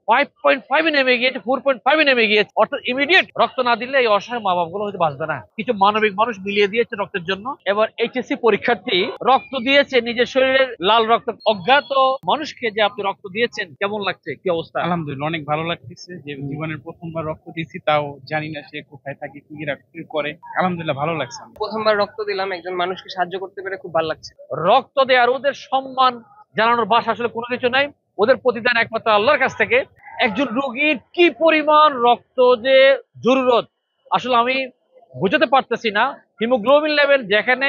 5.5 নেমে গিয়েছে, 4.5 নেমে গিয়েছে। অর্থাৎ ইমিডিয়েট রক্ত না দিলে এই অসহায় মা বাবা গুলো হয়তো বাঁচবে না। কিছু মানবিক মানুষ মিলিয়ে দিয়েছে রক্তের জন্য। এবার এইচএসসি পরীক্ষার্থী রক্ত দিয়েছে নিজের শরীরের লাল রক্ত। অজ্ঞাত মানুষকে যে আপনি রক্ত দিয়েছেন, কেমন লাগছে, কি অবস্থা? আলহামদুলিল্লাহ অনেক ভালো লাগতেছে যে জীবনের প্রথমবার রক্ত দিয়েছি, তাও জানি না সে কোথায় থাকে, কি করে। আলহামদুলিল্লাহ ভালো লাগছে আমার। প্রথমবার রক্ত দিলাম, একজন মানুষকে সাহায্য করতে পেরে খুব ভালো লাগছে। রক্ত দেওয়ার ওদের সম্মান জানানোর ভাষা আসলে কোনো কিছু নাই। ওদের প্রতিদান একমাত্র আল্লাহর কাছ থেকে। একজন রোগীর কি পরিমাণ রক্ত যে জরুরত আসলে আমি বুঝাতে পারতেছি না। হিমোগ্লোবিন লেভেল যেখানে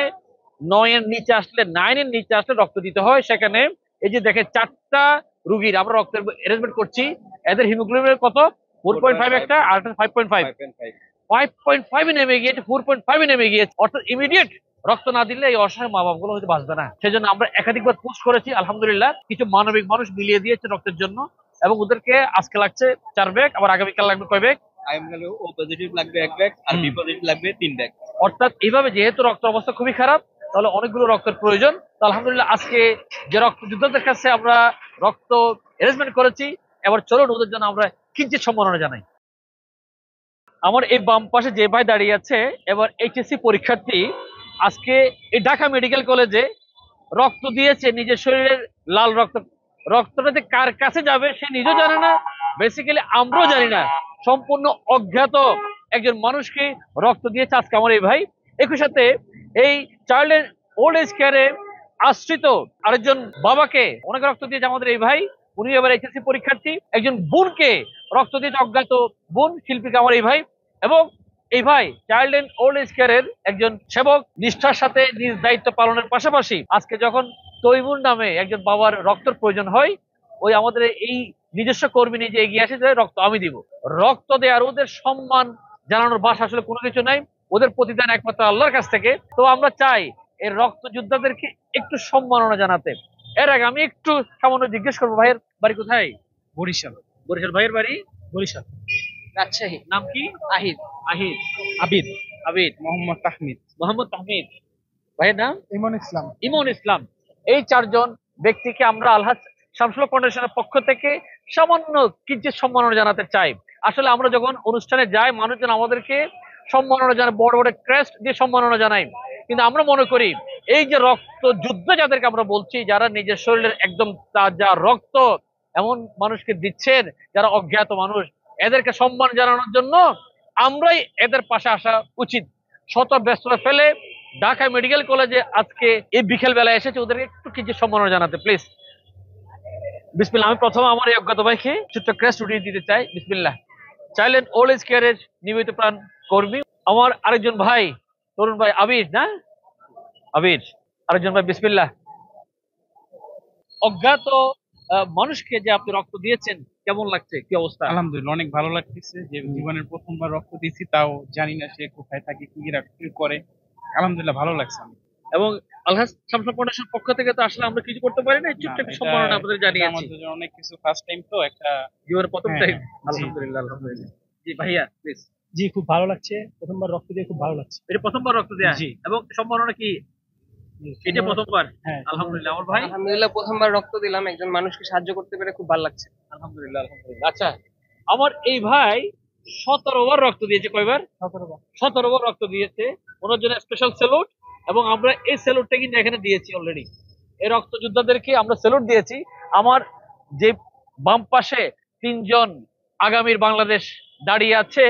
9 এর নিচে আসলে, 9 এর নিচে আসলে রক্ত দিতে হয়, সেখানে এই যে দেখে 4টা রুগীর আমরা রক্তের অ্যারেঞ্জমেন্ট করছি, এদের হিমোগ্লোবিন কত? 4.5 একটা, আর 5.5। 5.5 নেমে গিয়েছে, 4.5 নেমে গিয়েছে। অর্থাৎ ইমিডিয়েট রক্ত না দিলে এই অসহায় মা বাবা গুলো হয়তো বাঁচবে না। সেজন্য আমরা একাধিকবার পোস্ট করেছি। আলহামদুলিল্লাহ কিছু মানবিক মানুষ মিলিয়ে দিয়েছে রক্তের জন্য, এবং ওদেরকে আজকে লাগছে 4 ব্যাগ, আবার আগামীকাল লাগবে কয় ব্যাগ? আগামীকালে ও পজিটিভ লাগবে 1 ব্যাগ, আর বি পজিটিভ লাগবে 3 ব্যাগ। অর্থাৎ এইভাবে যেহেতু রক্তের অবস্থা খুবই খারাপ, তাহলে অনেকগুলো রক্তের প্রয়োজন। তো আলহামদুলিল্লাহ আজকে যে রক্ত যোদ্ধাদের কাছে আমরা রক্ত অ্যারেঞ্জমেন্ট করেছি, এবার চলুন ওদের জন্য আমরা কিঞ্চিত সম্মাননা জানাই। আমার এই বাম পাশে যে ভাই দাঁড়িয়ে আছে, এবার এইচএসসি পরীক্ষার্থী, আজকে এই ঢাকা মেডিকেল কলেজে রক্ত দিয়েছে নিজের শরীরের লাল রক্ত। রক্তটা যে কার কাছে যাবে সে নিজেও জানে না, বেসিক্যালি আমরাও জানি না। সম্পূর্ণ অজ্ঞাত একজন মানুষকে রক্ত দিয়েছে আজকে আমার এই ভাই। একই সাথে এই চাইল্ড এন্ড ওল্ড এজ কেয়ারে আশ্রিত আরেকজন বাবাকে অনেক রক্ত দিয়েছে আমাদের এই ভাই। উনি এবার এইচএসসি পরীক্ষার্থী। একজন বোনকে রক্ত দিয়েছে অজ্ঞাত বোন শিল্পীকে আমার এই ভাই। এবং এই ভাই চাইল্ড এন্ড ওল্ড এজ কেয়ারের একজন সেবক, নিষ্ঠার সাথে নিজ দায়িত্ব পালনের পাশাপাশি আজকে যখন তৈমুর নামে একজন বাবার রক্তের প্রয়োজন হয়, ওই আমাদের এই নিজস্ব কর্মী নিজে এগিয়ে আসে যে রক্ত আমি দিব। রক্ত দেওয়ার ওদের সম্মান জানানোর ভাষা আসলে কোনো কিছু নাই। ওদের প্রতিদান একমাত্র আল্লাহর কাছ থেকে। তো আমরা চাই এই রক্ত যোদ্ধাদেরকে একটু সম্মাননা জানাতে। এর আগে আমি একটু সামান্য জিজ্ঞেস করবো, ভাইয়ের বাড়ি কোথায়? বরিশাল। বরিশাল। ভাইয়ের বাড়ি বরিশাল। রাজশাহী। নাম কি? আহিদ। আহিদ। আবিদ। আবিদ। মোহাম্মদ তাহমিদ। মোহাম্মদ তাহমিদ। ভাইয়ের নাম? ইমন ইসলাম। ইমন ইসলাম। এই 4জন ব্যক্তিকে আমরা আলহাজ শামসুল ফাউন্ডেশনের পক্ষ থেকে সামান্য কিঞ্চিত সম্মাননা জানাতে চাই। আসলে আমরা যখন অনুষ্ঠানে যাই, মানুষজন আমাদেরকে সম্মাননা জানায়, বড় বড় ক্রেস্ট দিয়ে সম্মাননা জানাই। কিন্তু আমরা মনে করি এই যে রক্ত যুদ্ধ যাদেরকে আমরা বলছি, যারা নিজের শরীরের একদম তাজা রক্ত এমন মানুষকে দিচ্ছেন যারা অজ্ঞাত মানুষ, এদেরকে সম্মান জানানোর জন্য আমরাই এদের পাশে আসা উচিত। শত ব্যস্ততা ফেলে ঢাকা মেডিকেল কলেজে আজকে এই বিকেল বেলায় এসেছে ওদেরকে একটু কিছু সম্মাননা জানাতে, প্লিজ। বিসমিল্লাহ। আমি প্রথমে আমার এই অজ্ঞাত ভাইকে ছোট্ট ক্রেস্ট উঠিয়ে দিতে চাই। বিসমিল্লাহ। চাইল্ড এন্ড ওল্ড এজ কেয়ারের নিয়মিত প্রাণ কর্মী আমার আরেকজন ভাই, তরুণ ভাই আবির, না আবির, আরেকজন ভাই। বিসমিল্লাহ। অজ্ঞাত মানুষকে যে আপনি রক্ত দিয়েছেন, কেমন লাগছে, কি অবস্থা? আলহামদুলিল্লাহ অনেক ভালো লাগতেছে যে জীবনের প্রথমবার রক্ত দিয়েছি, তাও জানি না সে কোথায় থাকে, কি করে। আলহামদুলিল্লাহ ভালো লাগছে আমার। এবং আলহাজ শামসুল ফাউন্ডেশন পক্ষ থেকে তো আসলে আমরা কিছু করতে পারি না, ছোট্ট একটা সম্মাননা আপনাদের জানিয়েছি। আমাদের জন্য অনেক কিছু, ফার্স্ট টাইম তো, একটা জীবনের প্রথম হ্যাঁ, টাইম। জি। আলহামদুলিল্লাহ, আলহামদুলিল্লাহ। জি ভাইয়া, প্লিজ। জি, খুব ভালো লাগছে। প্রথমবার রক্ত দিয়ে খুব ভালো লাগছে। এটা প্রথমবার রক্ত দেয়া? জি। এবং সম্মাননা কি জি, এটা প্রথমবার? হ্যাঁ। আলহামদুলিল্লাহ। আমার ভাই? আলহামদুলিল্লাহ প্রথমবার রক্ত দিলাম, একজন মানুষকে সাহায্য করতে পেরে খুব ভালো লাগছে। আলহামদুলিল্লাহ, আলহামদুলিল্লাহ। আচ্ছা, আমার এই ভাই 17 বার রক্ত দিয়েছে। কয়বার? 17 বার। 17 বার রক্ত দিয়েছে। ওনার জন্য স্পেশাল স্যালুট। এবং আমরা এই স্যালুটটা কিন্তু এখানে দিয়েছি অলরেডি। এই রক্ত যোদ্ধাদেরকে আমরা স্যালুট দিয়েছি। আমার যে বাম পাশে 3জন আগামীর বাংলাদেশ দাঁড়িয়ে আছে,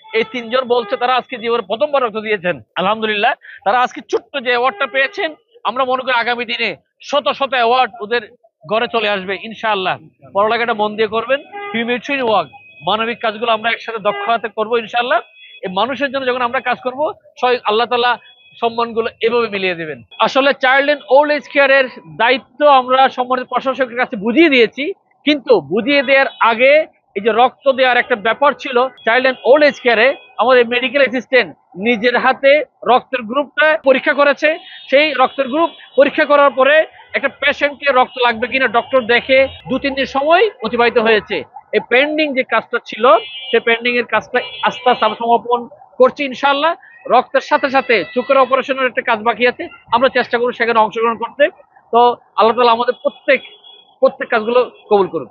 এই 3জন বলছে তারা আজকে জীবনে প্রথমবার রক্ত দিয়েছেন। আলহামদুলিল্লাহ, তারা আজকে ছোট্ট যে অ্যাওয়ার্ডটা পেয়েছেন, আমরা মনে করি আগামী দিনে শত শত অ্যাওয়ার্ড ওদের ঘরে চলে আসবে ইনশাআল্লাহ। পড়ালেখাটা মন দিয়ে করবেন। হিউম্যানিটেরিয়ান ওয়ার্ক, মানবিক কাজগুলো আমরা একসাথে দক্ষ হাতে করবো ইনশাআল্লাহ। এই মানুষের জন্য যখন আমরা কাজ করবো, স্বয়ং আল্লাহ তাআলা সম্মানগুলো এভাবে মিলিয়ে দিবেন। আসলে চাইল্ড এন্ড ওল্ড এজ কেয়ারের দায়িত্ব আমরা সম্মানিত প্রশাসকের কাছে বুঝিয়ে দিয়েছি, কিন্তু বুঝিয়ে দেওয়ার আগে এই যে রক্ত দেওয়ার একটা ব্যাপার ছিল চাইল্ড এন্ড ওল্ড এজ কেয়ারে, আমাদের মেডিকেল অ্যাসিস্ট্যান্ট নিজের হাতে রক্তের গ্রুপটা পরীক্ষা করেছে। সেই রক্তের গ্রুপ পরীক্ষা করার পরে একটা পেশেন্টকে রক্ত লাগবে কিনা ডক্টর দেখে 2-3 দিন সময় অতিবাহিত হয়েছে। এই পেন্ডিং যে কাজটা ছিল, সেই পেন্ডিং এর কাজটা আস্তে আস্তে আমরা সমাপন করছি ইনশাআল্লাহ। রক্তের সাথে সাথে চোখের অপারেশনের একটা কাজ বাকি আছে, আমরা চেষ্টা করব সেখানে অংশগ্রহণ করতে। তো আল্লাহ তাআলা আমাদের প্রত্যেক কাজগুলো কবুল করুন।